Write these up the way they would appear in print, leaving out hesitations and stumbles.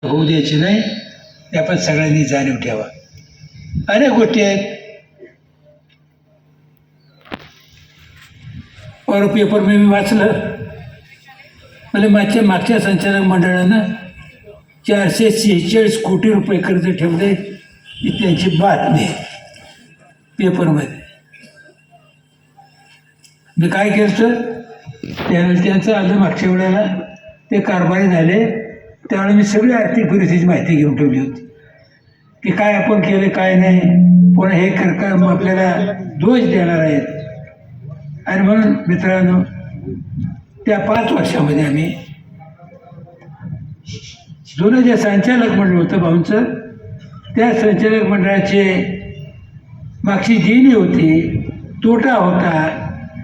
होऊ द्यायची नाही हे आपण सगळ्यांनी जाणीव ठेवा. अनेक गोष्टी आहेत. और पेपर मी वाचलं म्हणजे मागच्या संचालक मंडळानं 446 कोटी रुपये कर्ज ठेवले ही त्यांची बातमी आहे पेपरमध्ये. मी काय केलं त्यावेळेस त्यांचं आलं मागच्या वेळेला ते कारभारी झाले त्यावेळेला मी सगळी आर्थिक परिस्थितीची माहिती घेऊन ठेवली होती की काय आपण केलं काय नाही, पुन्हा हे कर आपल्याला दोष देणार आहेत. आणि म्हणून मित्रांनो त्या 5 वर्षामध्ये आम्ही जुनं जे संचालक मंडळ होतं भाऊंचं त्या संचालक मंडळाचे मागची देणी होती, तोटा होता,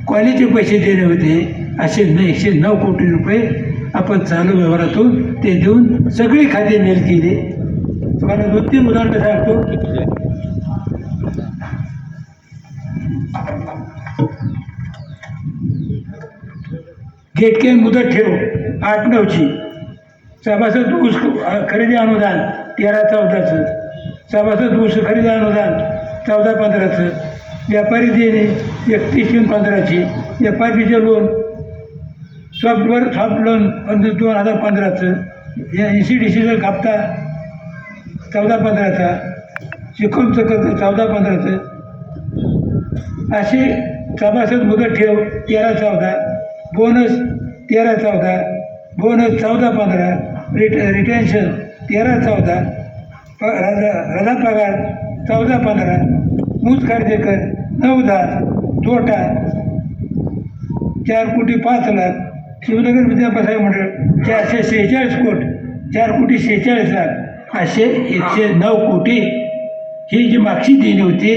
क्वालिटी पैसे देणे होते, असे 109 कोटी रुपये आपण चालू व्यवहारातून ते देऊन सगळी खाते मेल केली. तुम्हाला 2-3 उदाहरणं सांगतो. गेटकेन मुदत ठेव 8-9ची, सभासद ऊस खरेदी अनुदान 13-14चं, सभासद ऊस खरेदी अनुदान 14-15चं, व्यापारी देणे 31-15ची, व्यापारीचे लोन सॉफ्ट लोन 2015चं, NCDCचं हप्ता 14-15चा, शिकवणचं कर्ज 14-15चं, असे सभासद मुदत ठेव 13-14, बोनस 13-14, बोनस 14-15, रिटेन्शन 13-14, रजा पगार 14-15, मूज कार्यकर 9-10, तोटा 4 कोटी 5 लाख, शिवनगर विद्यापीठ मंडळ 446 कोटी 4 कोटी 46 लाख, असे 109 कोटी ही जी मागची देणी होती.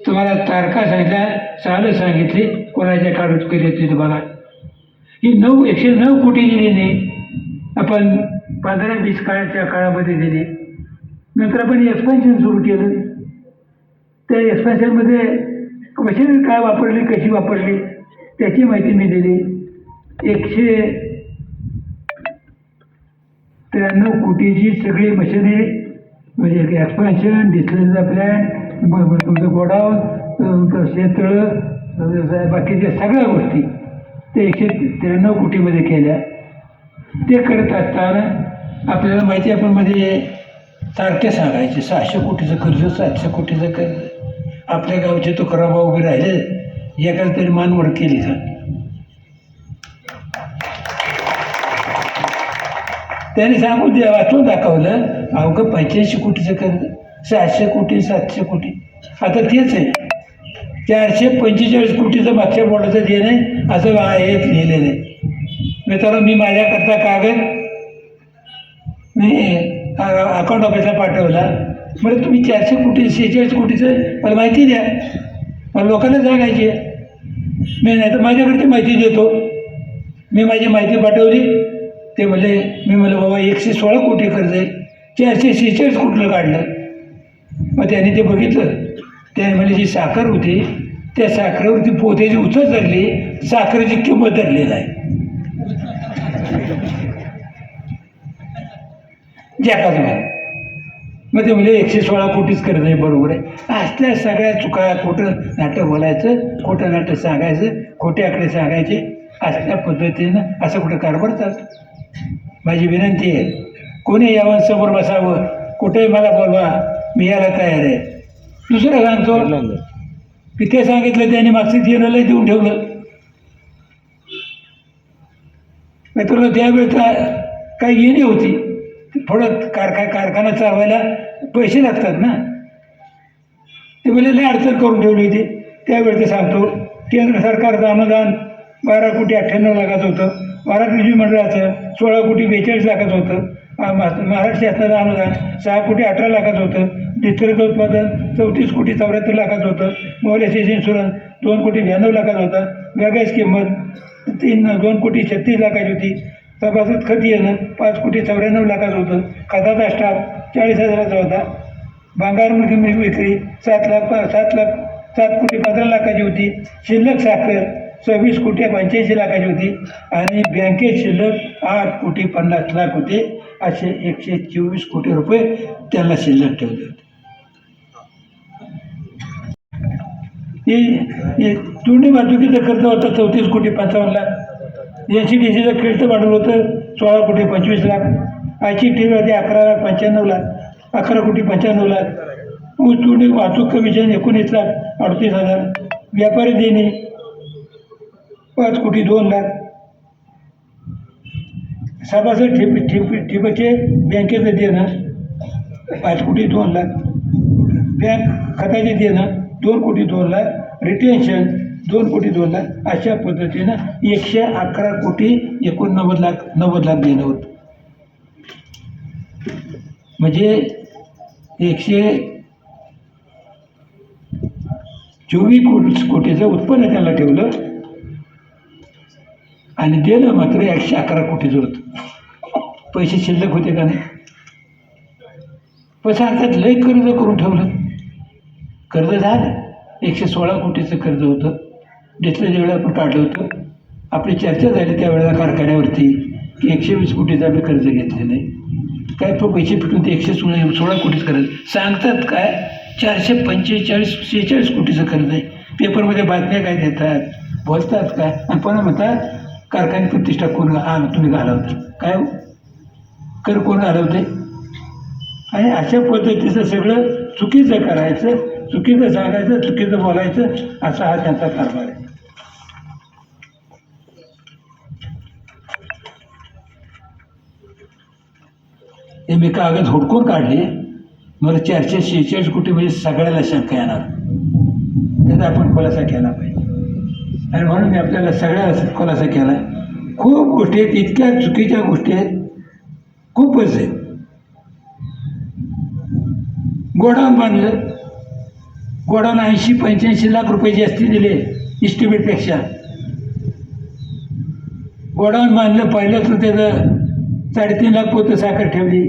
तुम्हाला तारखा सांगितल्या, सालं सांगितली, कोणाच्या काढून केली ते तुम्हाला. ही 109 कोटीची देणी आपण 15-20 काळामध्ये दिली. नंतर आपण एक्सपेन्शन सुरू केलं. त्या एक्सपेन्शनमध्ये मशिनरी काय वापरली, कशी वापरली त्याची माहिती मी दिली. 193 कोटीची सगळी मशिनरी म्हणजे एक्सपेन्शन, डिस्लेचा प्लॅन, तुमचं गोडाऊन, तुमचं शेततळं, बाकीच्या सगळ्या गोष्टी ते 193 कोटीमध्ये केल्या. ते करत असताना आपल्याला माहिती आपण मध्ये तारखे सांगायचे. 600 कोटीचं कर्ज, 700 कोटीचं कर्ज. आपल्या गावचे तुकारामभाऊ उभे राहिले, एकाला तरी मानवड केली का त्याने सांगून द्या वाचून दाखवलं. अवघं 85 कोटीचं कर्ज, 600 कोटी, 700 कोटी. आता तेच आहे 445 कोटीचं मागच्या बोर्डाचं देणं असं हेच लिहिलेलं आहे. मित्रांनो मी माझ्याकरता कागद मी अकाउंट ऑफिसला पाठवला. म्हणजे तुम्ही 400 कोटी 46 कोटीचं मला माहिती द्या, मला लोकांना सांगायची. मी नाही तर माझ्याकडची माहिती देतो. मी माझी माहिती पाठवली. ते मी म्हणलं बाबा 116 कोटी कर्ज आहे, 446 कोटीला काढलं. मग त्याने ते बघितलं. त्याने म्हणजे जी साखर होती त्या साखरेवरती पोत्याची उचल धरली, साखरेची किंमत धरलेली आहे. जॅकाच मग ते म्हणजे 116 कोटीच कर्ज आहे. बरोबर आहे. असल्या सगळ्या चुका, खोटं नाटक बोलायचं, खोटं नाटक सांगायचं, खोटे आकडे सांगायचे, असल्या पद्धतीनं असं कुठं कारभार चालतं. माझी विनंती आहे कोणी यावं, समोर बसावं, कुठेही मला बोलवा, मी यायला तयार आहे. दुसरं सांगतो की ते सांगितलं त्यांनी मागचं देणं लय देऊन ठेवलं. तुला त्यावेळेचा काही येणी होती, थोडं कारखाना चालवायला पैसे लागतात ना, ते म्हणजे लय अडचण करून ठेवली होती. त्यावेळेचं सांगतो केंद्र सरकारचं अनुदान 12 कोटी 98 लाखाचं होतं. महाराष्ट्र विधिमंडळाचं 16 कोटी 42 लाखाचं होतं. महाराष्ट्र शासनाचं अनुदान 6 कोटी 18 लाखाचं होतं. डिस्टलचं उत्पादन 34 कोटी 74 लाखाचं होतं. मोबाईल इन्शुरन्स 2 कोटी 92 लाखाचं होता. बॅगेज किंमत 2 कोटी 36 लाखाची होती. सभासद खत येणं 5 कोटी 94 लाखाचं होतं. खताचा स्टाफ 40,000चा होता. भांगारमध्ये विक्री 7 कोटी 15 लाखाची होती. शिल्लक साखर 26 कोटी 85 लाखाची होती आणि बँकेत शिल्लक 8 कोटी 50 लाख होते. असे 124 कोटी रुपये त्यांना शिल्लक ठेवले होते. हे दोन्ही वाहतुकीचा खर्च होता 34 कोटी 55 लाख. NCDCचं खर्च भांडवल होतं 16 कोटी 25 लाख. ICT होते 11 लाख 95 लाख, 11 कोटी 95 लाख. ऊस तोडणी वाहतूक कमिशन 19 लाख 38 हजार. व्यापारी देणे 5 कोटी 2 लाख. सभासद ठिबके बँकेचं देणं 5 कोटी 2 लाख. बँक खात्याचे देणं 2 कोटी 2 लाख. रिटेन्शन 2 कोटी 2 लाख. अशा पद्धतीनं 111 कोटी 90 लाख देणं होतं. म्हणजे 124 कोटीचं उत्पन्न त्याला ठेवलं आणि दिलं मात्र 111 कोटीचं होतं. पैसे शिल्लक होते का नाही? पण सांगतात लय कर्ज करून ठेवलं. कर्ज झालं 116 कोटीचं कर्ज होतं. घेतलं ज्यावेळेला आपण काढलं होतं. आपली चर्चा झाली त्यावेळेला कारखान्यावरती की 120 कोटीचं आम्ही कर्ज घेतलेलं आहे. काय तो पैसे फिटून ते 116 कोटीचं कर्ज सांगतात. काय 445-46 कोटीचं कर्ज आहे. पेपरमध्ये बातम्या काय देतात, बोलतात काय, आणि पुन्हा म्हणतात कारखाने प्रतिष्ठा कोण तुम्ही घालवता. काय कर कोण घालवते? आणि अशा पद्धतीचं सगळं चुकीचं करायचं, चुकीचं सांगायचं, चुकीचं बोलायचं, असा हा त्यांचा कारभार आहे. हे मी कागद हुडकून काढले. मला 446 कोटी म्हणजे सगळ्याला शंका येणार. त्याचा आपण खुलासा केला पाहिजे आणि म्हणून मी आपल्याला सगळ्याला खुलासा केला. खूप गोष्टी आहेत, इतक्या चुकीच्या गोष्टी आहेत, खूपच आहेत. गोडाऊन बांधलं, गोडाऊन 80-85 लाख रुपये जास्ती दिले इस्टिमेटपेक्षा. गोडाऊन बांधलं, पहिलं तर त्याचं 3.5 लाख पोतं साखर ठेवली.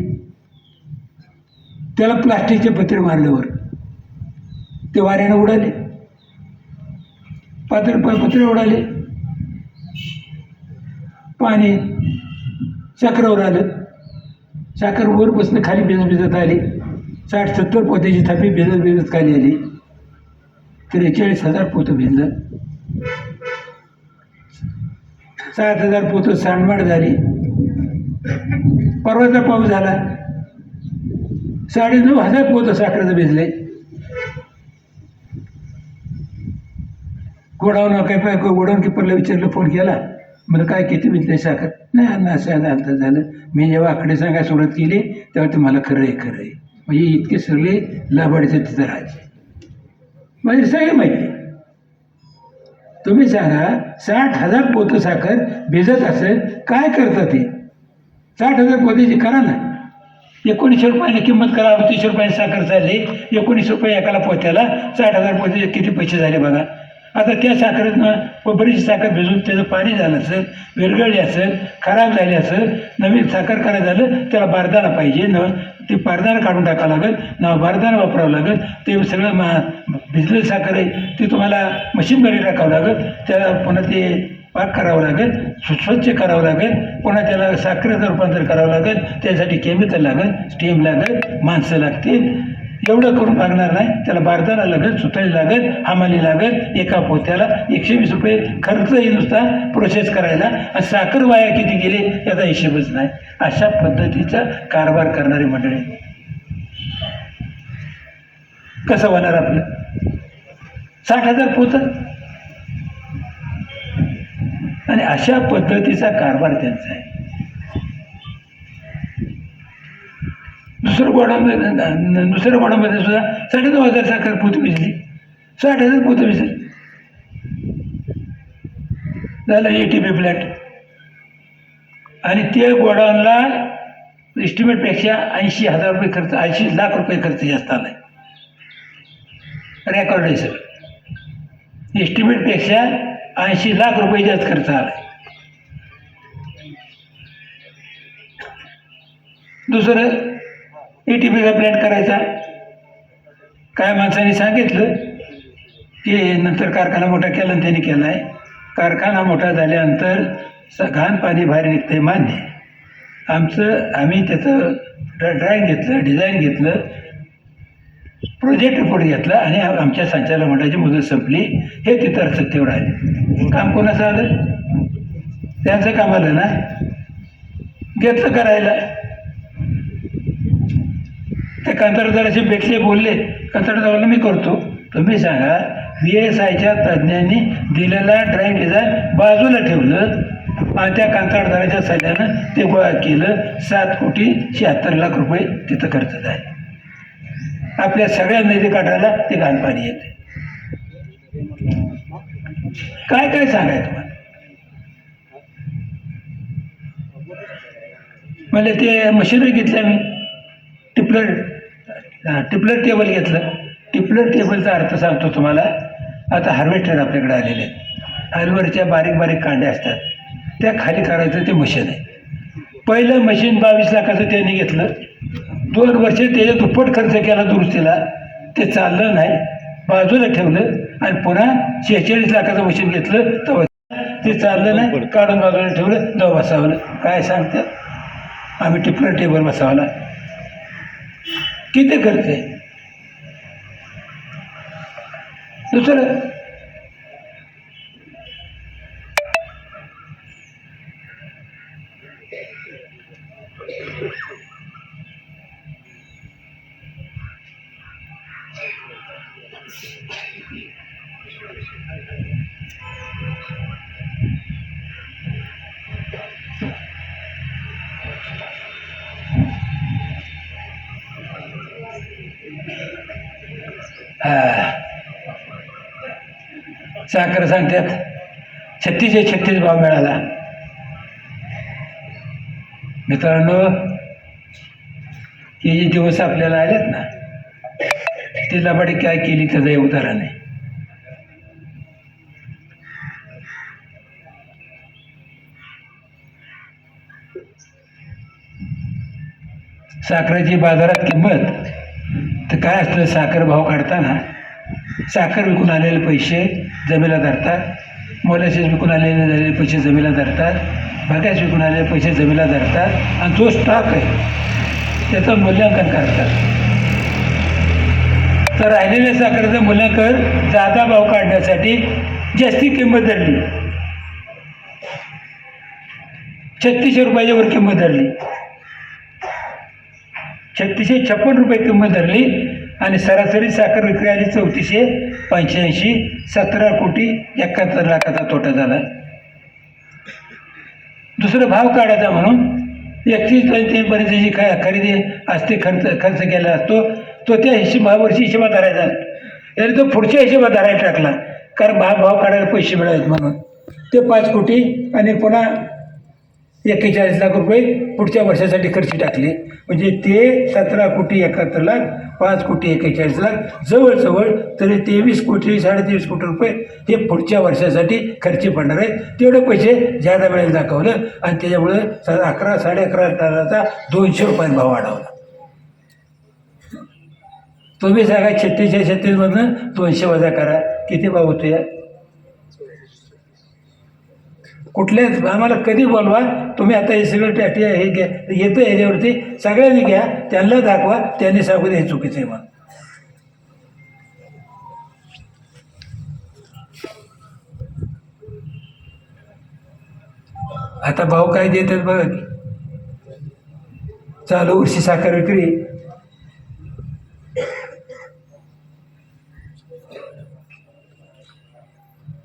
त्याला प्लास्टिकचे पत्रे मारल्यावर ते वाऱ्यानं उडाले, पत्रे उडाले. पाणी साखरेवर आलं. साखर वरपासून खाली भिजत आली. 60-70 पोत्याची थापी भिजत खाली आली. 43,000 पोतं भिजलं. 7,000 पोतं सांडमाड झाली. परवाचा पाऊस झाला, 9,500 पोतं साखरेचं भिजले. गोडाऊन किपरला विचारलं, फोन केला, मला काय किती भिजले साखर? नाही अन्न असं झालं. मी जेव्हा आकडे सांगायला सुरुवात केली तेव्हा ते मला खरं आहे. म्हणजे इतके सगळे लाभाडीचं तिथं राहायचे. म्हणजे सगळे माहिती. तुम्ही सांगा 60,000 पोतं साखर भिजत असेल, काय करता ते? 60,000 पोत्याची करा ना. 1900 रुपयाने किंमत करा. 30 रुपयाने साखर चालली, 19 रुपये एकाला पोत्याला. 60,000 पोते किती पैसे झाले बघा. आता त्या साखरेतनं बरीचशी साखर भिजून त्याचं पाणी झालं असेल, विरघळली असेल, खराब झाली असेल, नवीन साखर करायचं झालं, त्याला बारदाना पाहिजे. ते बारदाना काढून टाकावं लागेल, बारदाना वापरावं लागेल. ते सगळं भिजलेलं साखर आहे ते तुम्हाला मशीनमध्ये टाकावं लागेल. त्याला पुन्हा ते पाक करावं लागेल, स्वच्छ करावं लागेल, पुन्हा त्याला साखरेचं रूपांतर करावं लागेल. त्यासाठी केमिकल लागेल, स्टीम लागेल, माणसं लागतील. एवढं करून भागणार नाही. त्याला बारदाना लागेल, सुतारी लागेल, हमाली लागेल. एका पोत्याला 120 रुपये खर्च येईल नुसता प्रोसेस करायला. आणि साखर वाया किती गेले याचा हिशेबच नाही. अशा पद्धतीचा कारभार करणारी मंडळी. कसं होणार आपलं? 60,000 पोतं. आणि अशा पद्धतीचा कारभार त्यांचा आहे. दुसऱ्या गोडामध्ये सुद्धा 9,500 साखर पोतं भिजली. 60,000 पोतं भिजली. झालं ATP प्लॅन्ट. आणि ते गोडाऊनला इस्टिमेटपेक्षा 80,000 रुपये खर्च, 80 लाख रुपये खर्च जास्त आला आहे. रेकॉर्ड आहे सगळं. इस्टिमेटपेक्षा 80 लाख रुपये जास्त खर्च आला आहे. दुसरं ATPचा प्लॅन्ट करायचा. काय माणसांनी सांगितलं की नंतर कारखाना मोठा केला आणि त्यांनी केला आहे. कारखाना मोठा झाल्यानंतर घाण पाणी बाहेर निघतंय, मान्य. आम्ही त्याचं ड्रॉइंग घेतलं, डिझाईन घेतलं, प्रोजेक्ट रिपोर्ट घेतला आणि आमच्या संचालक मंडळाची मुदत संपली. हे तिथं सत्तेवर आले. काम कोणाचं आलं? त्यांचं काम आलं ना, घेतलं करायला. त्या कंत्राटदाराशी भेटले, बोलले. कंत्राटदाराला मी करतो, तुम्ही सांगा. VSIच्या तज्ज्ञांनी दिलेला ड्रॉइंग डिझाईन बाजूला ठेवलं आणि त्या कंत्राटदाराच्या सल्ल्यानं ते गोळा केलं. 7,76,00,000 रुपये तिथं खर्च झाले. आपल्या सगळ्या नदी काठाला ते घाणपाणी येते. काय काय सांगायचं तुम्हाला? म्हणजे ते मशिनरी घेतल्या मी, टिपलर टेबल घेतलं. टिपलर टेबलचा अर्थ सांगतो तुम्हाला. आता हार्वेस्टर आपल्याकडे आलेले आहेत. हलवरच्या बारीक बारीक कांड्या असतात, त्या खाली करायचं ते मशीन आहे. पहिलं मशीन 22 लाखाचं त्यांनी घेतलं. 2 वर्ष त्याच्या दुप्पट खर्च केला दुरुस्तीला. ते चाललं नाही, बाजूला ठेवलं आणि पुन्हा 46 लाखाचं मशीन घेतलं. तेव्हा ते चाललं नाही, काढून बाजूला ठेवलं. तेव्हा बसावलं. काय सांगतात? आम्ही टिपलर टेबल बसावला. किती खर्च आहे? दुसरं साखर सांगतात 36 भाव मिळाला. मित्रांनो, हे जे दिवस आपल्याला आलेत ना, ते लबाडी काय केली त्याचं हे उदाहरण आहे. साखरेची बाजारात किंमत तर काय असतं? साखर भाव काढताना साखर विकून आलेले पैसे जमेला धरतात, मोलासेस विकून आलेले पैसे जमेला धरतात, भाग्यास विकून आलेले पैसे जमेला धरतात आणि जो स्टॉक आहे त्याचं मूल्यांकन करतात. तर राहिलेल्या साखरेचं मूल्यांकन जादा भाव काढण्यासाठी जास्ती किंमत धरली. 3600 रुपयाच्या वर किंमत धरली. 3656 रुपये किंमत धरली आणि सरासरी साखर विक्री आली 3485. 17,71,00,000 तोटा झाला. दुसरं भाव काढायचा म्हणून 31 पर्यंत जी खरेदी असते, खर्च केला असतो तो त्या वर्षी हिशोबात धरायचा. याने तो पुढच्या हिशोबात धरायला टाकला, कारण भाव काढायला पैसे मिळालेत म्हणून. ते 5 कोटी आणि पुन्हा 41 लाख रुपये पुढच्या वर्षासाठी खर्च टाकले. म्हणजे ते 17,71,00,000, 5,41,00,000, जवळजवळ तरी 23 कोटी 23.5 कोटी रुपये हे पुढच्या वर्षासाठी खर्ची पडणार आहेत. तेवढे पैसे ज्यादा वेळेला दाखवलं आणि त्याच्यामुळे 11-11.5 टनाचा 200 रुपये भाव वाढवला. तुम्ही सांगा 36 मधनं 200 वजा करा, किती भाव होतो? या कुठल्याच आम्हाला कधी बोलवा तुम्ही. आता हे सगळं हे घ्या, येतं ह्याच्यावरती सगळ्यांनी घ्या, त्यांना दाखवा, त्यांनी सांगू दे हे चुकीचं आहे म्हणून. आता भाव काय देतात बघा की. चालू वर्षी साखर विक्री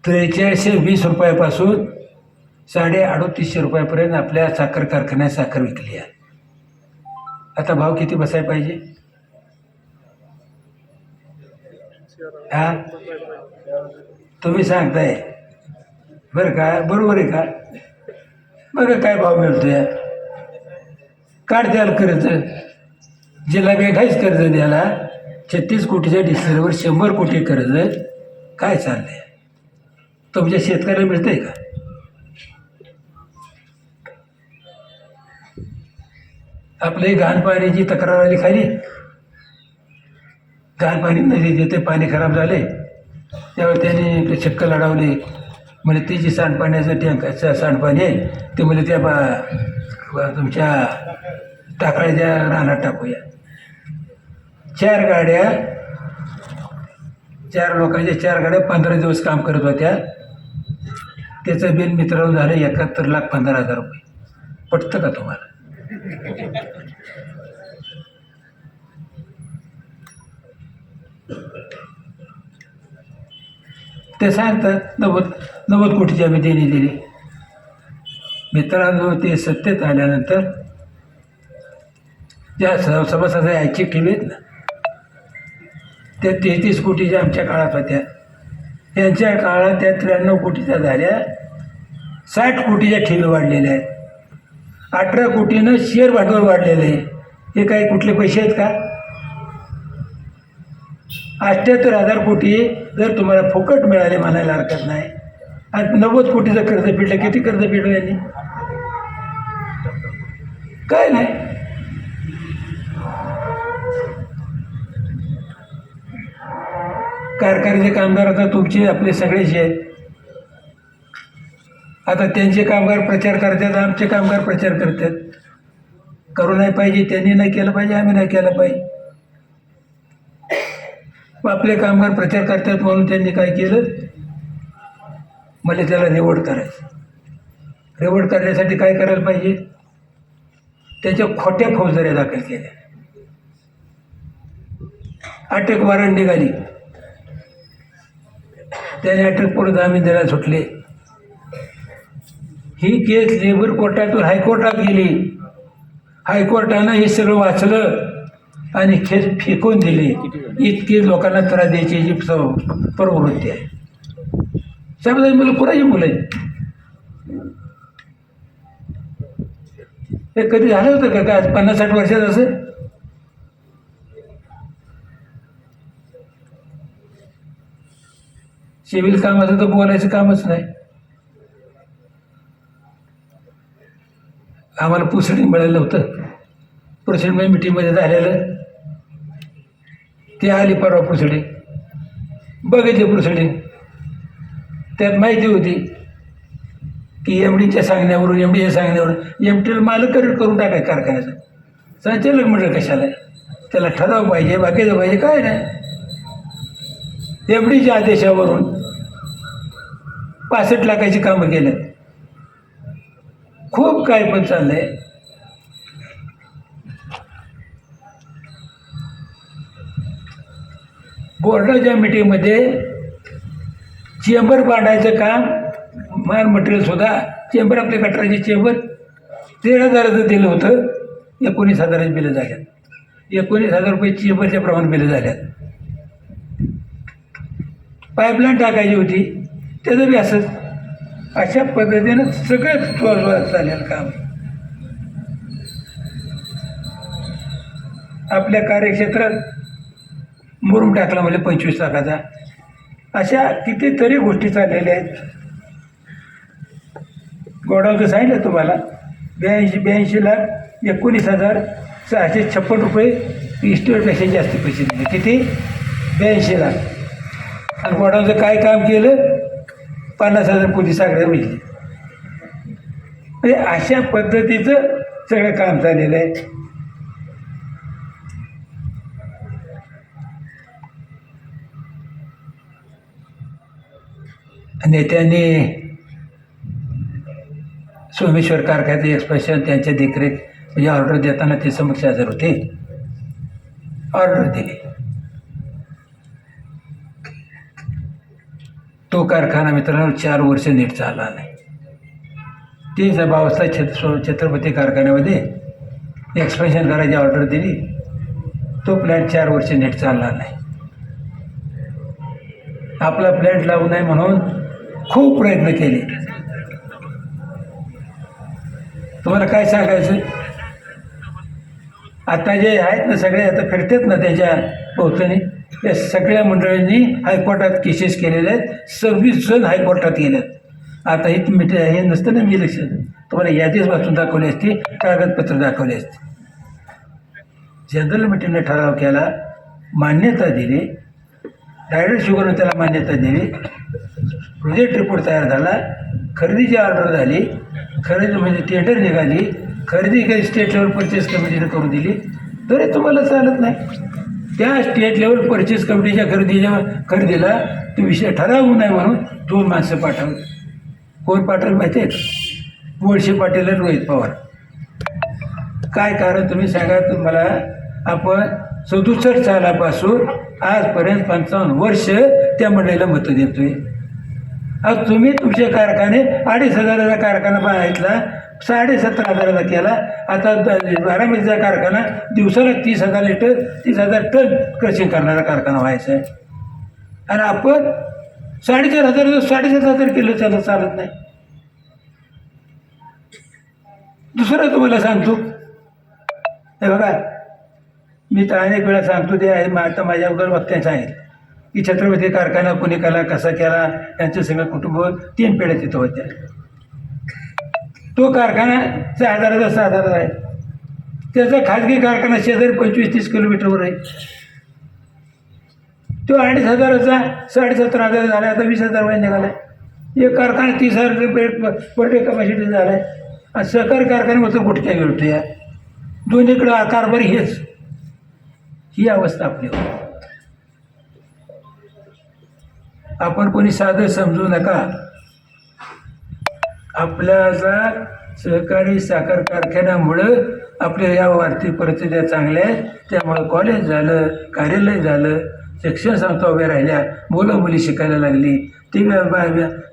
4320 रुपयापासून 3,3800 रुपयापर्यंत आपल्या साखर कारखान्यात साखर विकली आहे. आता भाव किती बसायला पाहिजे? हा तुम्ही सांगताय बरं का? बरोबर आहे का? बघा काय भाव मिळतो या. काढ द्याल कर्ज, जिल्हा बँकाच कर्ज द्यायला 36 कोटीच्या डिस्कवरीवर 100 कोटी कर्ज. काय चाललंय? तुमच्या शेतकऱ्याला मिळतंय का? आपले घाण पाण्याची तक्रार आली खाली. घाण पाणी नदी देते, पाणी खराब झाले. त्यावेळी त्यांनी चक्क लढवले. म्हणजे ते जे सांडपाण्याचं टँक सांडपाणी आहे ते म्हणजे त्या तुमच्या टाकळ्याच्या रानात टाकूया. 4 गाड्या, 4 लोकांच्या 4 गाड्या 15 दिवस काम करत होत्या. त्याचं बिल मित्रांनो झालं 71,15,000 रुपये. पटतं का तुम्हाला? ते सांगतात 90 कोटीची आम्ही देणी दिली. मित्रांनो, ते सत्तेत आल्यानंतर ज्या सभासद ऐच्छिक ठेवी आहेत ना, त्या 33 कोटीच्या आमच्या काळात होत्या. त्यांच्या काळात त्या 93 कोटीच्या झाल्या. 60 कोटीच्या ठेवी वाढलेल्या आहेत. 18 कोटीनं शेअर भांडवल वाढलेलं आहे. हे काही कुठले पैसे आहेत का? 78,000 कोटी जर तुम्हाला फुकट मिळाले म्हणायला हरकत नाही. आणि 90 कोटीचं कर्ज फेडलं. किती कर्ज फेडलं यांनी? काय नाही. कारखान्याचे कामगार आता तुमचे आपले सगळेच आहेत. आता त्यांचे कामगार प्रचार करतात, आमचे कामगार प्रचार करतात. करू नाही पाहिजे, त्यांनी नाही केलं पाहिजे, आम्ही नाही केलं पाहिजे. आपले कामगार प्रचार करतात म्हणून त्यांनी काय केलं, मला त्याला रिवोर्ड करायचं. रिवोर्ड करण्यासाठी काय करायला पाहिजे? त्याच्या खोट्या फौजदाऱ्या दाखल केल्या. अटक वॉरंट निघाली, त्याने अटक पुढे जामीन द्यायला सुटले. ही केस लेबर कोर्टातून हायकोर्टात गेली. हायकोर्टानं हे सगळं वाचलं आणि केस फेकून दिले. इतकी लोकांना त्रास द्यायची जी प्रवृत्ती आहे. त्यामध्ये मला कुणाची मुलं आहेत? हे कधी झालं होतं का काय 50-60 वर्षात असं? सिव्हिल काम असं तर बोलायचं कामच नाही. आम्हाला पुसडी मिळालं होतं. प्रेसिडेंट मिटिंगमध्ये झालेलं ते आली परवा पुसडी, बघितली पुसडी. त्यात माहिती होती की एमडीच्या सांगण्यावरून, एमडीच्या सांगण्यावरून एमटीला मालक करून टाकाय कारखान्याचं. संचालक म्हटलं कशाला, त्याला ठराव पाहिजे, बाकीचं पाहिजे काय नाही. एमडीच्या आदेशावरून 65 लाखाची कामं केल्यात. खूप काय पण चाललंय. बोर्डाच्या मीटिंगमध्ये चेंबर बांधायचं काम, माल मटेरियलसुद्धा चेंबर, आपल्या गटराची चेंबर 13,000चं दिलं होतं. 19,000ची बिलं झाल्यात. 19,000 रुपये चेंबरच्या प्रमाणे बिलं झाल्यात. पाईपलाईन टाकायची होती, त्याचं बी असंच. अशा पद्धतीनं सगळं जोरात चाललेलं काम. आपल्या कार्यक्षेत्रात मुरुम टाकला म्हणजे 25 लाखाचा. अशा कितीतरी गोष्टी चाललेल्या आहेत. गोडावचं सांगितलं तुम्हाला 82 लाख 19,656 रुपये इस्टेटपेक्षा जास्त पैसे दिले. किती? 82 लाख. आणि गोडावचं काय काम केलं? 50,000 कोटी साखर मिळली. म्हणजे अशा पद्धतीचं सगळं काम झालेलं आहे. नेत्यांनी सोमेश्वर कारखान्याचे एक्सप्रेशन त्यांच्या देखरेख म्हणजे ऑर्डर देताना ते समक्ष हजर होते. ऑर्डर दिली. तो कारखाना मित्रांनो 4 वर्ष नीट चालला नाही. ती जबावस्था छत्रपती कारखान्यामध्ये एक्सपेन्शन करायची ऑर्डर दिली. तो प्लॅन्ट 4 वर्ष नीट चालला नाही. आपला प्लॅन्ट लावू नये म्हणून खूप प्रयत्न केले. तुम्हाला काय सांगायचं? आता जे आहेत ना सगळे आता फिरतात ना त्याच्या भोवतानी, या सगळ्या मंडळींनी हायकोर्टात केसेस केलेल्या आहेत. 26 जण हायकोर्टात गेल्यात. आता हे नसतं ना इलेक्शन, तुम्हाला यादीच वाचून दाखवली असती, कागदपत्र दाखवली असते. जनरल मिटिंगने ठराव केला, मान्यता दिली, डायरेक्ट शुगरनं त्याला मान्यता दिली. प्रोजेक्ट रिपोर्ट तयार झाला, खरेदीची ऑर्डर झाली, खरेदी म्हणजे टेंडर निघाली, खरेदी काही स्टेट लेवल परचेस कमिटीनं करून दिली तरी तुम्हाला चालत नाही. त्या स्टेट लेवल परचेस कमिटीच्या खरेदीला तो विषय ठरावू नये म्हणून 2 माणसं पाठवली. कोण पाठवलं माहिती आहे का? वळसे पाटील आणि रोहित पवार. काय कारण तुम्ही सांगा तुम्हाला. आपण 67 सालापासून आजपर्यंत 55 वर्ष त्या मंडळीला मतं देतोय. आज तुम्ही तुमचे कारखाने 2,500चा कारखाना बांधायला 17,500चा केला. आता बारामतीचा कारखाना दिवसाला 30,000 लिटर 30,000 टन क्रशिंग करणारा कारखाना व्हायचा आहे. आणि आपण 4,500 7,500 किलो त्याला चालत नाही. दुसरं तुम्हाला सांगतो, हे बघा, मी तर अनेक वेळा सांगतो ते आहे. आता माझ्या अगोदर वक्त्याने सांगितलं की छत्रपती कारखाना कोणी केला, कसा केला, त्यांचं सगळं कुटुंब 3 पिढ्या तिथं होत्या. तो कारखाना 6,000चा 6,000 आहे. त्याचा खाजगी कारखाना शेजारी 25-30 किलोमीटरवर आहे. तो 2,500चा 17,500 झाला. आता 20,000 वाय निघाला. एक कारखाना 30,000 रुपये पर डे कपॅसिटी झाला आहे. आणि सहकारी कारखान्यामध्ये गुटक्या मिळतो. या दोन्हीकडं कारभार हेच. ही अवस्था आपली होती. आपण कोणी साधं समजू नका. आपल्याला सहकारी साखर कारखान्यामुळं आपल्या या आर्थिक परिस्थित्या चांगल्या आहेत. त्यामुळं कॉलेज झालं, कार्यालय झालं, शिक्षण संस्था उभ्या राहिल्या, मुलं मुली शिकायला लागली. ती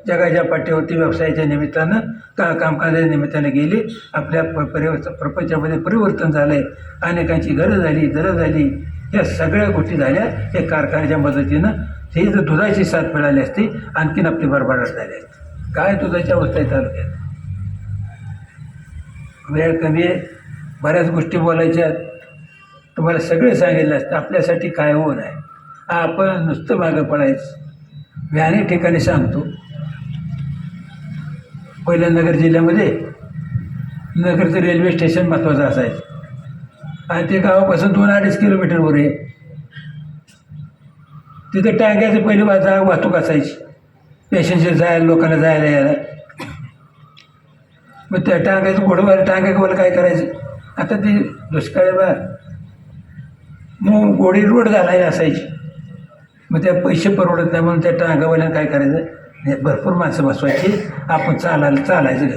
जगाच्या पाठीवरती व्यवसायाच्या निमित्तानं कामकाजाच्या निमित्तानं गेली. आपल्या प्रपंचामध्ये परिवर्तन झालं आहे. अनेकांची गरज झाली. या सगळ्या गोष्टी झाल्या या कारखान्याच्या मदतीनं. ही जर दुधाची साथ मिळाली असती आणखीन आपली भरभराट झाली असती. काय दुधाची अवस्था आहे तालुक्यात. वेळ कमी आहे, बऱ्याच गोष्टी बोलायच्या. तुम्हाला सगळे सांगितलं असतं आपल्यासाठी काय होऊ नये. आपण नुसतं मागं पडायचं. मी अनेक ठिकाणी सांगतो. पहिल्या नगर जिल्ह्यामध्ये नगरचं रेल्वे स्टेशन महत्त्वाचं असायचं आणि ते गावापासून 2-2.5 किलोमीटरवर आहे. तिथं टांग्याचं पहिली वाहतूक असायची. पेशंटचे जायला, लोकांना जायला यायला. मग त्या टांग्याचं घोडं टांग्यावर काय करायचं. आता ती दुष्काळी मग घोडी रोड झाला असायची. मग त्या पैसे परवडत नाही म्हणून त्या टांगावाल्यानं काय करायचं, भरपूर माणसं बसवायची. आपण चालायचं.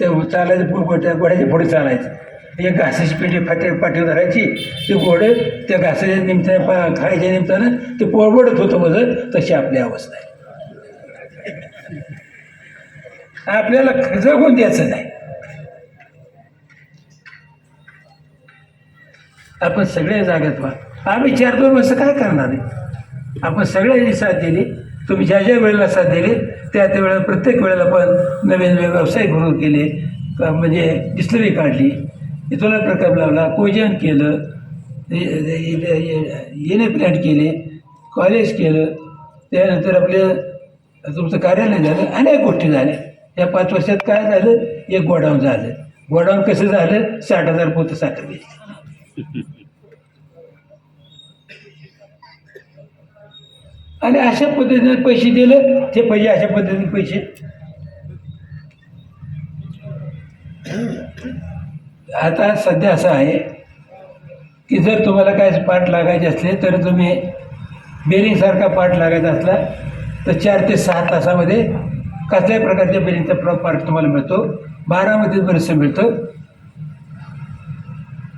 ते चालायचं, घोड्याच्या पुढे चालायचं. एक घासाची पेटी पाठीवर धरायची. ते घोडे त्या घासाच्या निमित्तानं खायच्या निमित्तानं ते पोळबडत होतं वजन. तशी आपली अवस्था आहे. आपल्याला जगून द्यायचं नाही. आपण सगळे जागेत व्हा. आम्ही 4-2 वर्ष काय करणार आहे. आपण सगळ्यांनी साथ दिली. तुम्ही ज्या वेळेला साथ दिली त्या वेळेला प्रत्येक वेळेला पण नवीन व्यवसाय सुरू केले. म्हणजे डिस्टिलरी काढली, इथोनॉल प्रकल्प लावला, कोजन केलं, येणे प्लॅन्ट केले, कॉलेज केलं. त्यानंतर आपलं तुमचं कार्यालय झालं. अनेक गोष्टी झाल्या. या 5 वर्षात काय झालं, एक गोडाऊन झालं. गोडाऊन कसं झालं, 60,000 पोतं साखर घेतली. आणि अशा पद्धतीने पैसे दिलं. ते पैसे अशा पद्धतीने पैसे. आता सध्या असं आहे की जर तुम्हाला काय पार्ट लागायचे असले तर तुम्ही बेरिंगसारखा पार्ट लागायचा असला तर 4 ते 6 तासामध्ये कसल्याही प्रकारच्या बेरिंगचा पार्ट तुम्हाला मिळतो. बारामतीत बरेचसं मिळतं.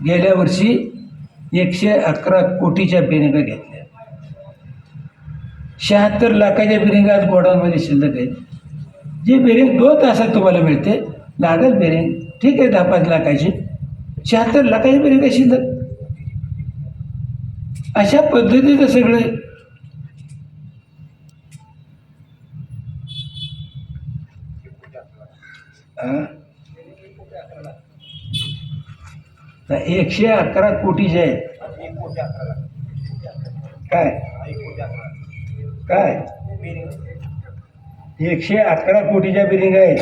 गेल्या वर्षी 111 कोटीच्या बेरिंगा घेतल्या. 76 लाखाच्या बेरिंग आज गोडाऊनमध्ये शिल्लक आहेत. जी बेरिंग 2 तासात तुम्हाला मिळते. लागत बेरिंग ठीक आहे 10-5 लाखाची. 76 लाखाची बेरिंग शिल्लक. अशा पद्धतीचं सगळं. तर 111 कोटीचे आहेत. काय 111 कोटीच्या बिलिंग आहेत.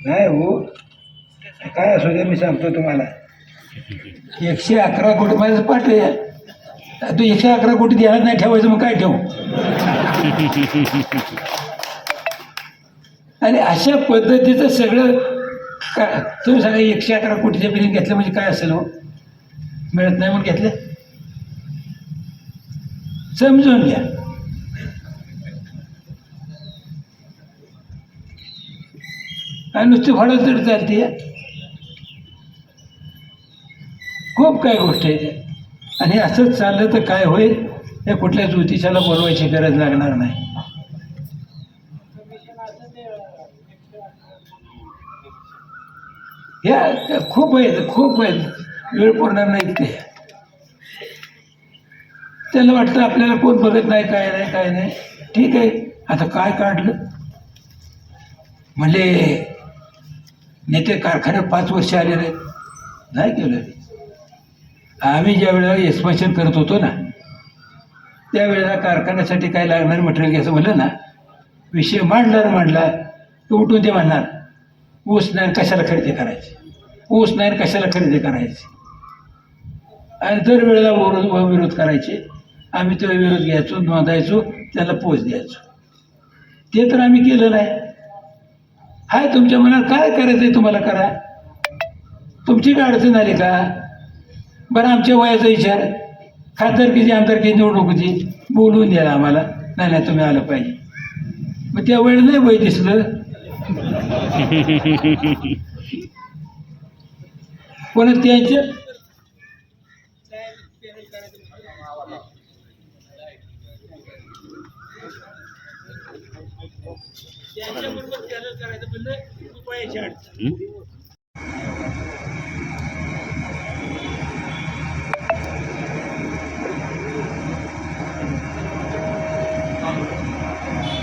नाही हो, काय असू दे, मी सांगतो तुम्हाला. 111 कोटी माझं पाठवे. तू 111 कोटी ध्यानात नाही ठेवायचं, मग काय ठेवू. आणि अशा पद्धतीचं सगळं का तुम्ही सांगा 111 कोटीच्या बिलिंग घेतलं म्हणजे काय असेल हो? मिळत नाही म्हणून घेतलं? समजून घ्या. आणि नुसती फळं तर चालते. खूप काही गोष्टी आहेत आणि असंच चाललं तर काय होईल? हे कुठल्या ज्योतिषाला बोलवायची गरज लागणार नाही. ह्या खूप आहेत वेळ पुरणार नाहीत ते. त्याला वाटतं आपल्याला कोण बघत नाही, काय नाही. ठीक आहे, आता काय काढलं म्हणजे नेते कारखान्यात 5 वर्ष आले नाही केलं. आम्ही ज्या वेळेला एक्सपान्शन करत होतो ना, त्यावेळेला कारखान्यासाठी काय लागणार मटेरियल घ्यायचं म्हणलं ना, विषय मांडला तर उठून ते म्हणणार ऊस नाही कशाला खरेदी करायची, ऊस नाही कशाला खरेदी करायची. आणि दरवेळेला विरोध करायचे. आम्ही तो विरोध घ्यायचो, नोंदायचो, त्याला पोच द्यायचो. ते तर आम्ही केलं नाही. हाय तुमच्या मनात काय करायचं आहे तुम्हाला करा. तुमची काय अडचण आली का? बरं आमच्या वयाचा विचार, खासदारकीची आमदारकी निवडणुकीची बोलवून द्या आम्हाला. नाही तुम्ही आलं पाहिजे. मग त्या वेळेला नाही वय दिसलं. पण त्यांच्या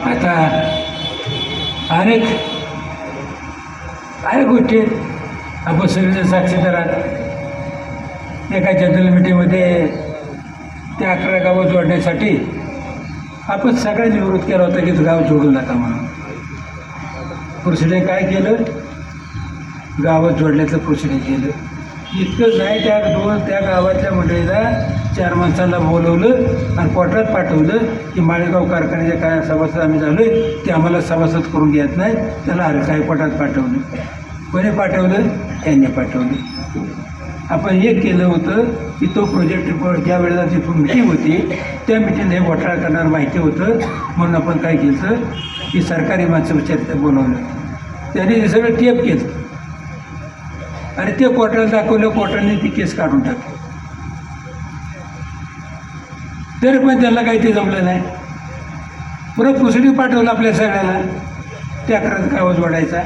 आता अनेक गोष्टी आपण सगळे साक्षीदार आहात. एका जनरल मीटिंगमध्ये त्या 11 गावं जोडण्यासाठी आपण सगळ्यांनी विरोध केला होता की गाव जोडू नका म्हणून. प्रोसिडिंग काय केलं? गावात जोडल्याचं प्रोसिडिंग केलं. इतकं नाही, त्या गावातल्या मंडळीला 4 माणसांना बोलवलं आणि कोर्टात पाठवलं की माळेगाव कारखान्याच्या काय सभासद आम्ही झालो आहे, ते आम्हाला सभासद करून घेत नाही, त्याला हायकोर्टात पाठवलं. कोणी पाठवलं? त्यांनी पाठवलं. आपण एक केलं होतं की तो प्रोजेक्ट रिपोर्ट ज्या वेळेला ती मिटिंग होती त्या मिटिंगला हे घोटाळा करणार माहिती होतं म्हणून आपण काय केलं की सरकारी माणसं चर्चा बोलवलं. त्यांनी हे सगळं टेप केलं आणि ते कोर्टाला दाखवलं. कोर्टाने ती केस काढून टाकली. तरी पण त्याला काही ते जमलं नाही. बरं प्रोसिडिंग पाठवलं आपल्या सगळ्याला त्या 11 गावं जोडायचा.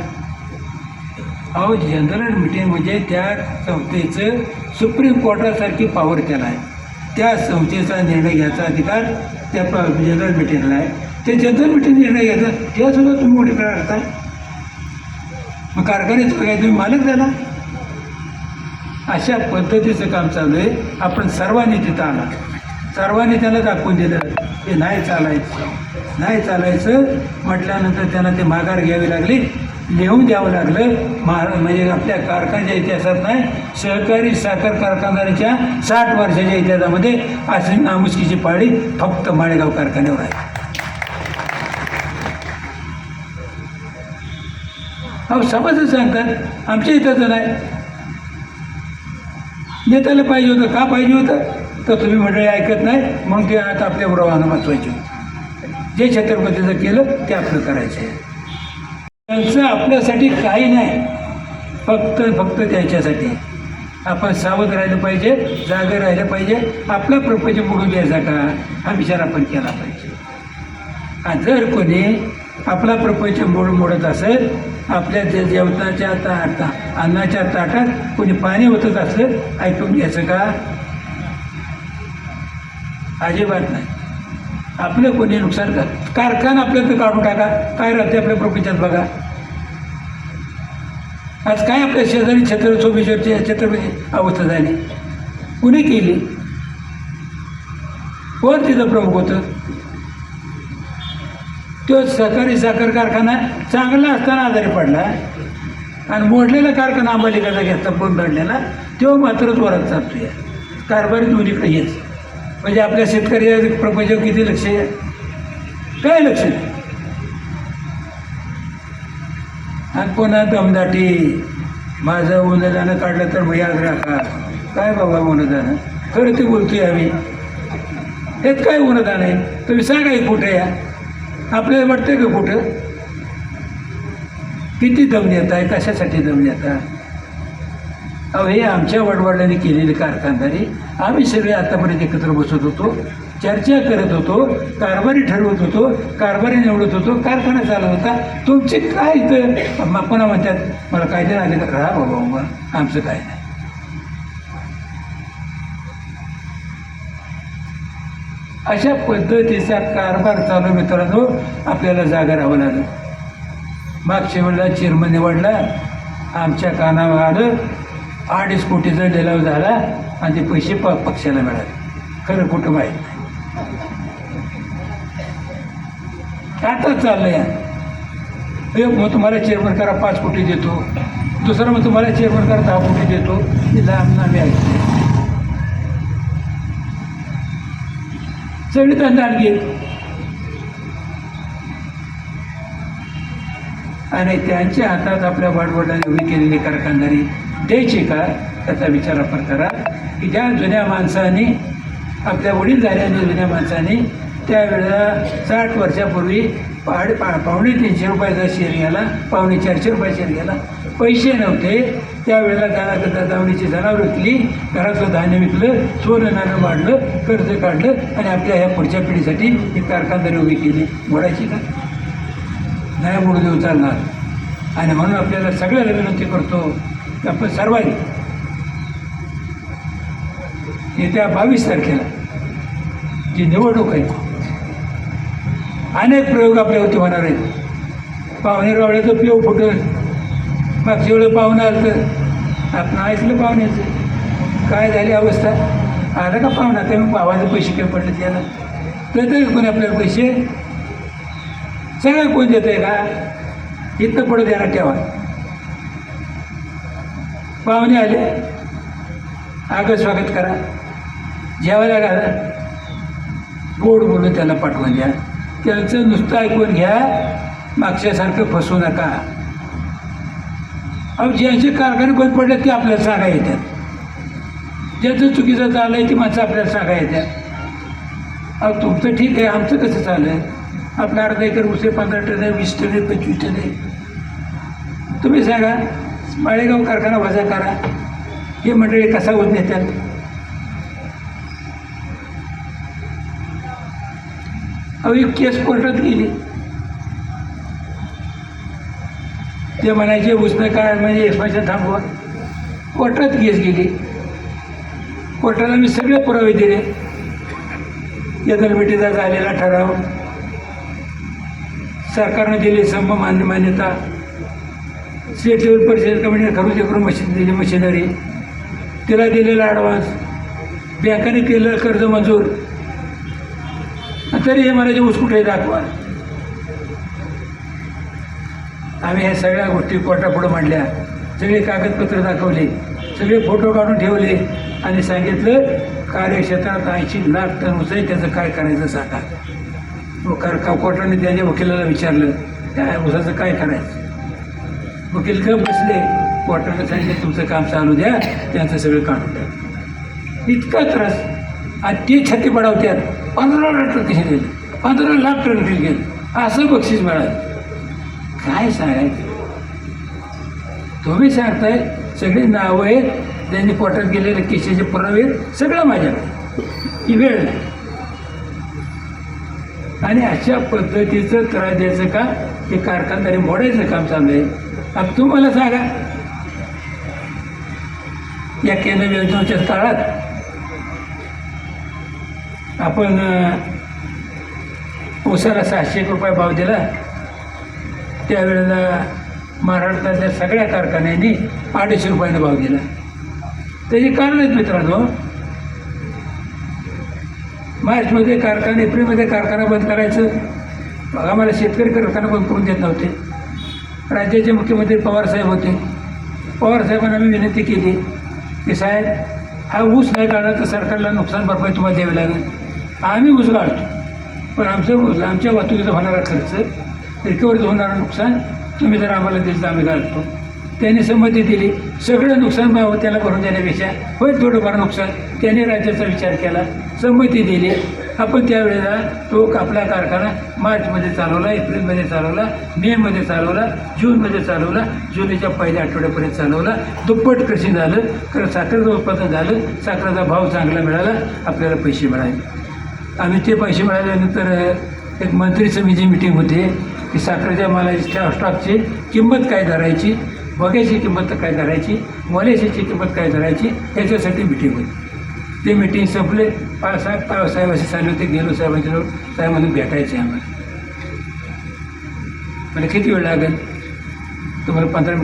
अहो जनरल मीटिंग म्हणजे त्या संस्थेचं सुप्रीम कोर्टासारखी पॉवर त्याला आहे. त्या संस्थेचा निर्णय घ्यायचा अधिकार त्या जनरल मीटिंगला आहे. ते जनरल मीटिंग निर्णय घ्यायचा त्यासुद्धा तुम्ही मोठी करताय. मग कारखान्याचं काय तुम्ही मालक झाला? अशा पद्धतीचं काम चालू आहे. आपण सर्वांनी तिथं आला, सर्वांनी त्याला दाखवून दिलं ते नाही चालायचं म्हटल्यानंतर त्यांना ते माघार घ्यावी लागली, लिहून द्यावं लागलं. म्हणजे आपल्या कारखान्याच्या इतिहासात नाही, सहकारी साखर कारखानदारीच्या 60 वर्षाच्या इतिहासामध्ये अशी नामुष्कीची पाळी फक्त माळेगाव कारखान्यावर आहे. अहो सभासद सांगतात आमच्या इथं नाही. नेत्याला पाहिजे होतं. का पाहिजे होतं? तर तुम्ही मंडळी ऐकत नाही म्हणून ते आता आपल्याबरोबर आव्हानं वाचवायचे. जे छत्रपतीचं केलं ते आपलं करायचं आहे. त्यांचं आपल्यासाठी काही नाही, फक्त त्याच्यासाठी. आपण सावध राहिलं पाहिजे, जागे राहिलं पाहिजे. आपला प्रपंच मोडून द्यायचा का हा विचार आपण केला पाहिजे. आणि जर कोणी आपला प्रपंच मोडत असेल, आपल्या जेवणाच्या अन्नाच्या ताटात कोणी पाणी ओतत असेल, ऐकून घ्यायचं का? अजिबात नाही. आपलं कोणी नुकसान कर, कारखाना आपल्याला तर काढून टाका, काय राहते आपल्या प्रपंचात बघा. आज काय आपल्या शेजारी छत्रपती अवस्था झाली, कुणी केली? कोण तिथं प्रमुख होतं? तो सहकारी साखर कारखाना चांगला असताना आजारी पडला आणि मोडलेला कारखाना अंबालिकाचा घेतला बंद काढलेला, तो मात्र जोरात चालतो. या कारभारी दोन्हीकडे हेच. म्हणजे आपल्या शेतकऱ्याच्या प्रपंचावर किती लक्ष आहे? काय लक्ष नाही. आणि पुन्हा दमदाटी माझं अनुदान काढलं तर मग याद राखा. काय बाबा अनुदान? खरं ते बोलतोय आम्ही. हेच काय अनुदान आहे? तुम्ही सांगा हे कुठं या? आपल्याला वाटतंय का कुठं? किती दम देत आहे? कशासाठी दम देता? अहो हे आमच्या वडवडिलांनी केलेली कारखानदारी. आम्ही सगळे आतापर्यंत एकत्र बसत होतो, चर्चा करत होतो, कारभारी ठरवत होतो, कारभारी निवडत होतो, कारखाना चालत होता. तुमचे काय इथं पुन्हा म्हणतात मला कायदे आले का? राहा बाबा बाबा, आमचं काय नाही. अशा पद्धतीचा कारभार चालू मित्रांनो आपल्याला जागा राहावं लागलं. मागच्या वेळेला चेअरमन निवडला, आमच्या कानावर आलं 2.5 कोटीचा लिलाव झाला आणि ते पैसे पक्षाला मिळाले. खरं कुठं माहीत नाही. आता चाललं या एक मग तुम्हाला चेअरमन करा 5 कोटी देतो, दुसरं मग तुम्हाला चेअरमन करा 10 कोटी देतो. हे लांब आम्ही ऐकतो. सगळे धंदा आणखी आणि त्यांच्या हातात आपल्या वडवडिलांनी उभी केलेली कारखानदारी द्यायची का? त्याचा विचार आपण करा की ज्या जुन्या माणसांनी आपल्या वडीलधाऱ्यांनी जुन्या माणसांनी त्यावेळेला 60 वर्षापूर्वी 350 रुपयाचा शेअर घ्यायला, 450 रुपये शेअर घ्यायला पैसे नव्हते. त्यावेळेला गावाकरता दावणीची जनावरं विकली, घरातलं धान्य विकलं, सोनं नाणं वाढलं, कर्ज काढलं आणि आपल्या ह्या पुढच्या पिढीसाठी ही कारखानदारी उभी केली. मोडायची का? नाही मोडू देऊ चालणार. आणि म्हणून आपल्याला सगळ्याला विनंती करतो की आपण सर्वांनी येत्या 22 तारखेला जी निवडणूक आहे, अनेक प्रयोग आपल्यावरती होणार आहेत. पाहुणेरावळ्याचं पिऊ फुटल. मागच्या वेळेला पाहुणं आलं तर आपण ऐकलं पाहुण्याचं काय झाली अवस्था. आलं का पाहुणा? तर मग भावाचे पैसे काय पडले त्याला? कळतं का कोणी आपल्याला पैसे? सगळं कोण देत आहे का? इथं पडू द्यायला ठेवा. पाहुणे आले, आगं स्वागत करा, जेवायला घाला, गोड बोलून त्याला पाठवून द्या. त्यांचं नुसतं ऐकून घ्या, मागच्यासारखं फसवू नका. अहो ज्यांचे कारखाने बंद पडले ते आपल्याला सांगा येतात. ज्यांचं चुकीचं चाललं आहे ती माणसं आपल्याला सांगा येतात. अहो तुमचं ठीक आहे, आमचं कसं चाललं आहे? आपला अर्धा एकर उसे 15 टन आहे, 20 टन आहे, 25 टन आहे. तुम्ही सांगा माळेगाव कारखाना वजा करा, हे मंडळी कसा होत नेत्यात? अहो एक केस कोर्टात गेली, ते म्हणायचे उसनं काय म्हणजे एक्सपान्शन थांबवा. कोर्टात केस गेली, कोर्टाला मी सगळे पुरावे दिले. यदलमिटीचा झालेला ठराव, सरकारनं दिली मान्यता, स्टेट लेवल परिषद कमिटीने खरोखर करून मशीन दिली, मशिनरी तिला दिलेला ॲडव्हान्स, बँकाने केलेलं कर्ज मंजूर. तरी हे मला जे ऊस कुठे दाखवा. आम्ही ह्या सगळ्या गोष्टी कोर्टापुढं मांडल्या, सगळे कागदपत्र दाखवले, सगळे फोटो काढून ठेवले आणि सांगितलं कार्यक्षेत्रात 80 लाख टन ऊस आहे, त्याचं काय करायचं सांगा. कोर्टाने त्याच्या वकिलाला विचारलं त्या ऊसाचं काय करायचं. वकील का बसले, कोर्टाने सांगितलं तुमचं काम चालू द्या, त्यांचं सगळं काढून द्या. इतका त्रास. आणि ते छाती बडावत्यात 15 लाख टन कसे गेले, 15 लाख टन कसे गेले, असं बक्षीस मिळालं. काय सांगायचं? तुम्ही सांगताय सगळी नावं आहेत, त्यांनी कोर्टात गेलेले केसेचे पुरावे सगळं माझ्याकडे, ही वेळ नाही. आणि अशा पद्धतीचं त्रास द्यायचं का? हे कारखानदारी मोडायचं काम चालू आहे. अब तुम्हाला सांगा, या केंद्र योजनेच्या काळात आपण ऊसाला 600 रुपये भाव दिला. त्यावेळेला महाराष्ट्रातल्या सगळ्या कारखान्यांनी 250 रुपयाने भाव दिला. त्याची कारण आहेत मित्रांनो. मार्चमध्ये कारखाना, एप्रिलमध्ये कारखाना बंद करायचं. आम्हाला शेतकरी कारखाना बंद करून देत नव्हते. राज्याचे मुख्यमंत्री पवारसाहेब होते. पवारसाहेबांना आम्ही विनंती केली की साहेब हा ऊस नाही काढला तर सरकारला नुकसान भरपाई तुम्हाला द्यावी लागेल. आम्ही ऊस काढतो, पण आमच्या वाहतुकीचा होणारा खर्च, रिकव्हरीचं होणारं नुकसान तुम्ही जर आम्हाला दिलं तर आम्ही काढतो. त्यांनी संमती दिली. सगळं नुकसान त्याला भरून देण्यापेक्षा होईल थोडंफार नुकसान त्याने राज्याचा विचार केला, संमती दिली. आपण त्यावेळेला तो आपला कारखाना मार्चमध्ये चालवला, एप्रिलमध्ये चालवला, मेमध्ये चालवला, जूनमध्ये चालवला, जुलैच्या पहिल्या आठवड्यापर्यंत चालवला. दुप्पट कृषी झालं, कारण साखरेचं उत्पादन झालं, साखरेचा भाव चांगला मिळाला, आपल्याला पैसे मिळाले. आम्ही ते पैसे मिळाल्यानंतर एक मंत्री समिती मिटिंग होते की साखरेच्या मालाची स्टॉकची किंमत काय धरायची, बघायची किंमत काय धरायची, मॉलेशीची किंमत काय धरायची, ह्याच्यासाठी मिटिंग होती. ते मिटिंग संपले. साहेब असे चालले होते. गेलो साहेबांच्याजवळ. साहेब म्हणून भेटायचे आम्हाला. म्हणजे किती वेळ लागेल तुम्हाला? 15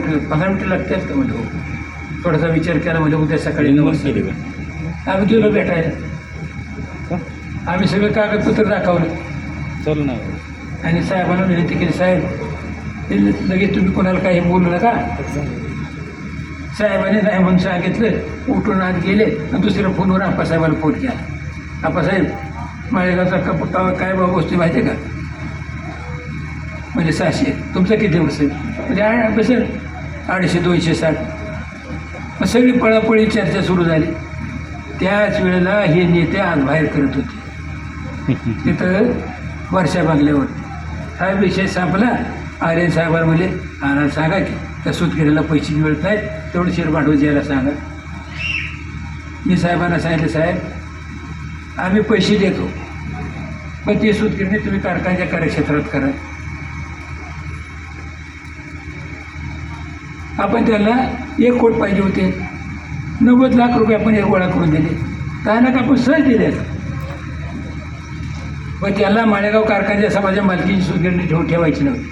मिनटं लागतात का? म्हणजे हो. थोडासा विचार केला. म्हणजे उद्या सकाळी 9 वाजता आम्ही गेलो भेटायला. आम्ही सगळं कागदपत्र दाखवलं चल ना. आणि साहेबांना विनंती केली, साहेब ते लगेच तुम्ही कोणाला काही बोलू नका. साहेबांनी नाही म्हणून सांगितलं. उठून आत गेले आणि दुसऱ्या फोनवर आप्पासाहेबाला फोन केला. आप्पासाहेब, माळेगावचा कप्पा काय भाव गोष्टी माहिती आहे का? म्हणजे 600. तुमचं किती बसेल? म्हणजे बसेल 250, 260. मग सगळी पळापळी चर्चा सुरू झाली. त्याच वेळेला हे नेते आज बाहेर करत होते तिथं वर्षा बंगल्यावर. हा विषय संपला. आर्यन साहेबांना म्हणले, आम्हाला सांगा की त्या सूतगिरीला पैसे मिळत नाहीत, तेवढं शेअर भांडवल द्यायला सांगा. मी साहेबांना सांगितलं, साहेब आम्ही पैसे देतो, पण ते सूतगिरणी तुम्ही कारखान्याच्या कार्यक्षेत्रात करा. आपण त्याला 1 कोटी पाहिजे होते, 90 लाख रुपये आपण गोळा करून दिले. त्याला आपण सहज दिले. पण त्याला माळेगाव कारखान्याच्या समाजा मालकीची सूतगिरणी ठेवायची नव्हती.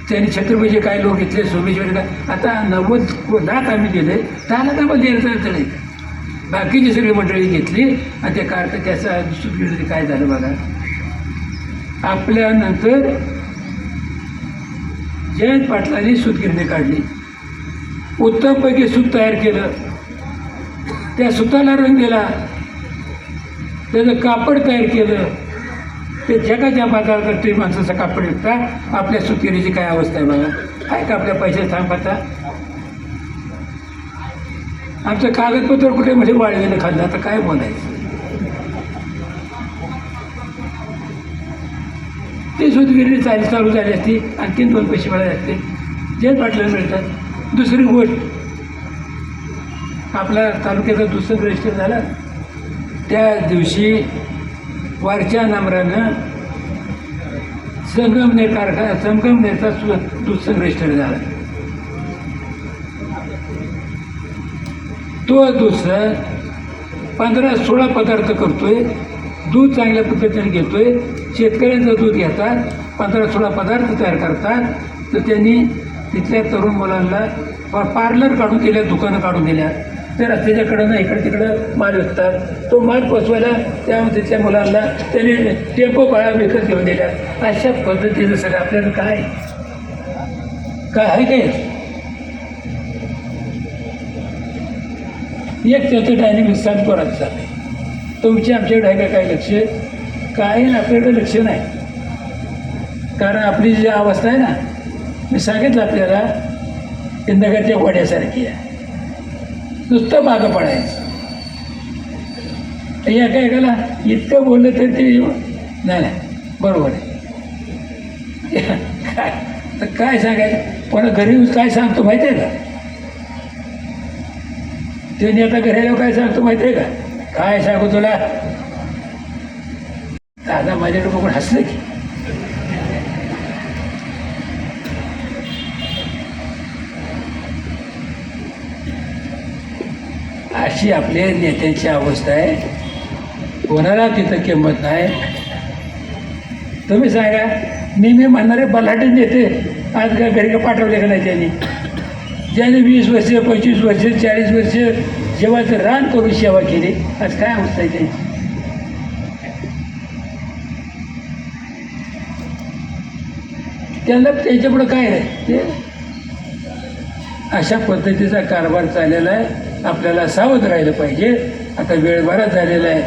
त्यांनी छत्रपतीचे काय लोक घेतले, सोमेश्वरी काय, आता 90 लाख आम्ही दिले, त्याला तर आपण द्यायचं नाही. बाकीची सगळी मंडळी घेतली आणि त्या त्याचा सूतगिरणी काय झालं बघा. आपल्यानंतर जयंत पाटलांनी सूतगिरणी काढली, उत्तमपैकी सूत तयार केलं, त्या सुताला रंग दिला, त्याचं कापड तयार केलं. ते जगाच्या बाजारात तुम्ही माणसाचं कापड विकता, आपल्या सूतगिरणीची काय अवस्था आहे बघा. आहे का आपल्या पैसे थांबता? आमचं कागदपत्र कुठे म्हणजे वाळवेनं खाल्लं, आता काय बोलायचं. ती सूतगिरणी चालू झाली असती, आणखीन 2 पैसे मिळाले असते, जे पाटलाला मिळतात. दुसरी गोष्ट, आपल्या तालुक्याचा दुसरं रजिस्टर झाला. त्या दिवशी वारच्या नंबरानं संगमनेरचा दूध रजिस्टर झाला. तो दूध 15-16 पदार्थ करतोय, दूध चांगल्या पद्धतीने घेतोय. शेतकऱ्यांचं दूध घेतात, 15-16 पदार्थ तयार करतात. तर त्यांनी तिथल्या तरुण मुलांना पार्लर काढून दिल्या, दुकानं काढून दिल्या. ते रस्त्याच्याकडं इकडं तिकडं माल विकतात. तो माल पोचवायला त्या तिथल्या मुलांना त्यांनी टेम्पो भाडा विकत घेऊन दिल्या. अशा पद्धतीचं सगळं आपल्याला काय आहे काय. एक त्याचं डायनेमिक सांगतो परत चाललंय. तुमची आमच्याकडे आहे का काय लक्ष? काय आपल्याकडे लक्ष नाही. कारण आपली जी अवस्था आहे ना, मी सांगितलं आपल्याला, इंदगाच्या वड्यासारखी आहे. नुसतं मागं पडायचं. एकाला इतकं बोललं तर ते नाही बरोबर आहे. काय तर काय सांगायचं. पण घरी काय सांगतो माहिती आहे का? त्यांनी आता घराला काय सांगतो माहिती आहे का? काय सांगू तुला? दादा माझ्याकडे बघून हसलं की. अशी आपल्या नेत्यांची अवस्था आहे. कोणाला तिथं किंमत नाही. तुम्ही सांगा, नेहमी म्हणणारे बलाढ्य नेते आज का घरी का पाठवले का नाही त्यांनी? ज्याने 20 वर्ष, 25 वर्ष, 40 वर्ष जेव्हाचं रान करून सेवा केली, आज काय अवस्था आहे त्यांची? त्यांना त्याच्यापुढं काय नाही. ते अशा पद्धतीचा कारभार चाललेला आहे. आपल्याला सावध राहिलं पाहिजे. आता वेळ बराच झालेला आहे.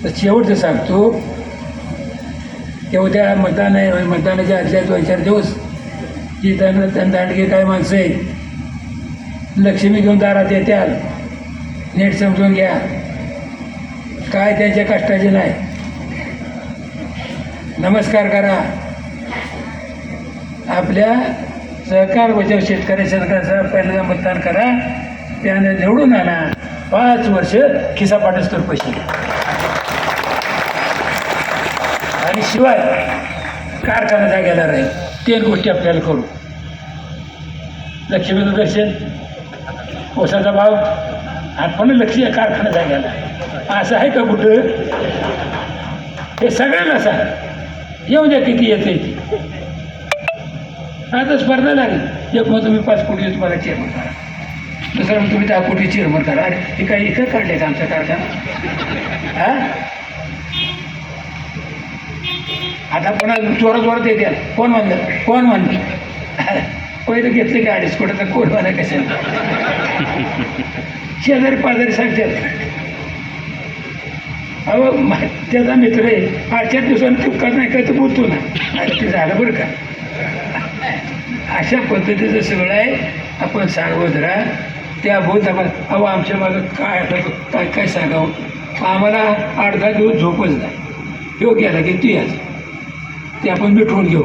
तर शेवटचं सांगतो, तेवढ्या मतदानाच्या आदल्या 2-4 दिवस जी दांडगे काय माणसं आहेत लक्ष्मी घेऊन दारात येत्याल, नीट समजून घ्या, काय त्यांच्या कष्टाचे नाही. नमस्कार करा, आपल्या सहकार बचाव शेतकरी सरकारचा पहिल्यांदा मतदान करा, त्याने निवडून आणा, 5 वर्ष खिसापाटच पैसे घ्या. आणि शिवाय कारखाना जाग्याला राहील, 3 गोष्टी आपल्याला करू. लक्ष्मीचं दर्शन, ओसाचा भाव, आणि पण लक्ष कारखाना जाग्याला. असं आहे का कुठं? हे सगळ्यांना सांग, येऊ द्या किती येते ती. आता स्पर्धा लागेल. एक मग तुम्ही 5 कोटी तुम्हाला चेअरमन करा, दुसरं मग तुम्ही 10 कोटी चेअरमन करा. अरे हे काही इकडे काढले का आमचा कारखाना? हा, आता पुन्हा जोरात येते. कोण म्हणलं पहिलं घेतलं की 2.5 कोटी, तर कोण म्हणा कशाला? शेजारी पाजारी सांगतात, अहो त्याचा मित्र आहे, 8-4 दिवसांनी चुकत नाही काय तर बोलतो ना. अरे ते झालं बरं का. अशा पद्धतीचं सगळं आहे. आपण सांगत राहा, त्या बोलता अहो आमच्या मागं काय आठवतं, काय सांगावं. आम्हाला 8-10 दिवस झोपच नाही. ह्यो गेला की तू याच, ते आपण मिटवून घेऊ.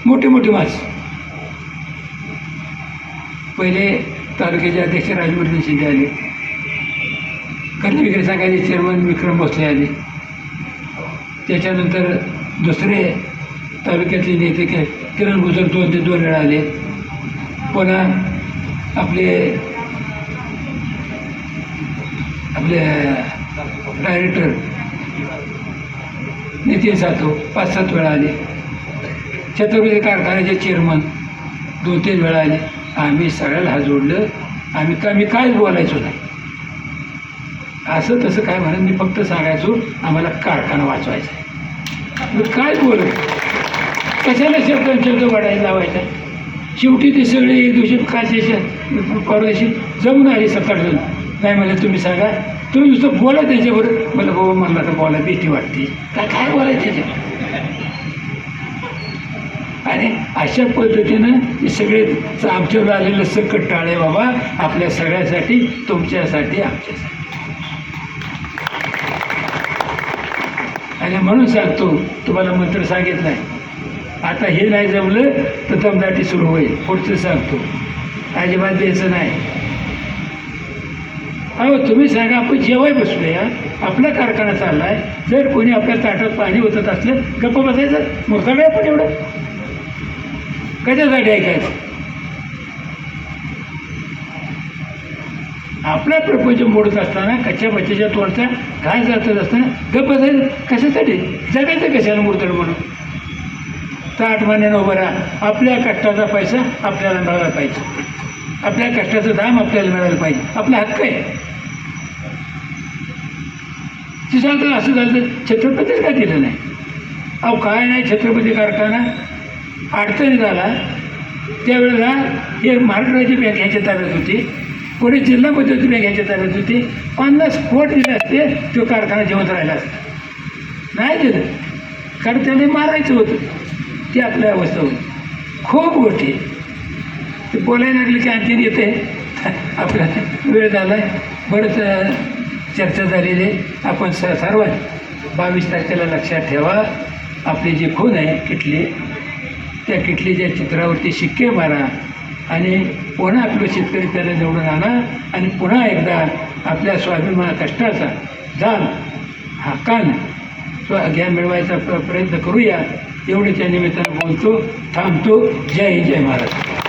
मोठी माणसं. पहिले तालुक्याचे अध्यक्ष राजवर्धन शिंदे आले, खरेदी विक्री संघाचे चेअरमन विक्रम भोसले आले, त्याच्यानंतर दुसरे तालुक्यातले नेते किरण गुजर 2 वेळा आले. पुन्हा आपले डायरेक्टर नितीन सातव 5-7 वेळा आले. छत्रपती कारखान्याचे चेअरमन 2-3 वेळा आले. आम्ही सगळ्याला हात जोडलं. आम्ही कायच बोलायचो नाही, असं तसं काय म्हणत. मी फक्त सांगायचो आम्हाला कारखाना वाचवायचा आहे. मी काय बोलू, कशाला शब्द वाढायला लावायचा. शेवटी ते सगळे एक दिवशी कालच्या परवाशी जमून आले 7-8 जण. नाही मला तुम्ही सांगा, तुम्ही नुसतं बोला त्याच्याबरोबर. मला बाबा मला तर बोला भीती वाटते, काय बोलायचं त्याच्यावर. आणि अशा पद्धतीनं हे सगळे आमच्यावर आलेलं संकट टाळे बाबा, आपल्या सगळ्यासाठी, तुमच्यासाठी, आमच्यासाठी. आणि म्हणून सांगतो, तुम्हाला मंत्र सांगितलं आहे. आता हे नाही जमलं तर दमदाटी सुरू होईल. पुढचं सांगतो, अजिबात द्यायचं नाही. अहो तुम्ही सांगा, आपण जेवाय बसलो या, आपला कारखाना चालला आहे. जर कोणी आपल्या ताटात पाणी ओतत असलं, गप्प बसायचं. मोठा वेळ आपण एवढं कशासाठी ऐकायचं? आपला प्रपंच मोडत असताना, कच्च्या बच्च्याच्या तोडचा घास जातच असताना गप्प बसायचं कशासाठी? जगायचं कशाला मुर्तड म्हणून? ताट मानेनं उभं राहा. आपल्या कष्टाचा पैसा आपल्याला मिळाला पाहिजे, आपल्या कष्टाचं दाम आपल्याला मिळालं पाहिजे. आपला हक्क आहे. ते सांगतात असं झालं, छत्रपतीच का दिलं नाही? अहो काय नाही, छत्रपती कारखाना अडचणी झाला त्यावेळेला हे महाराष्ट्राची बँक ह्याच्या ताब्यात होती, पुढे जिल्हा पद्धती बँक ह्याच्या ताब्यात होती. 50 कोटी दिले असते, तो कारखाना जिवंत राहिला असता. नाही दिलं, कारण त्याने मारायचं होतं. ती आपल्या अवस्था होती. खूप गोष्टी ते बोलायला लागले की आणखीन येते. आपला वेळ झाला आहे, बरंच चर्चा झालेली आहे. आपण सर्व 22 तारखेला लक्षात ठेवा, आपली जी खून आहे किटली, त्या किटलीच्या चित्रावरती शिक्के मारा आणि पुन्हा आपलं शेतकरी त्याला निवडून आणा. आणि पुन्हा एकदा आपल्या स्वाभिमान कष्टाचा जाल हक्कानं ज्ञान मिळवायचा प्रयत्न करूया. एवढे त्या निमित्तानं बोलतो, थांबतो. जय हिंद, जय महाराष्ट्र.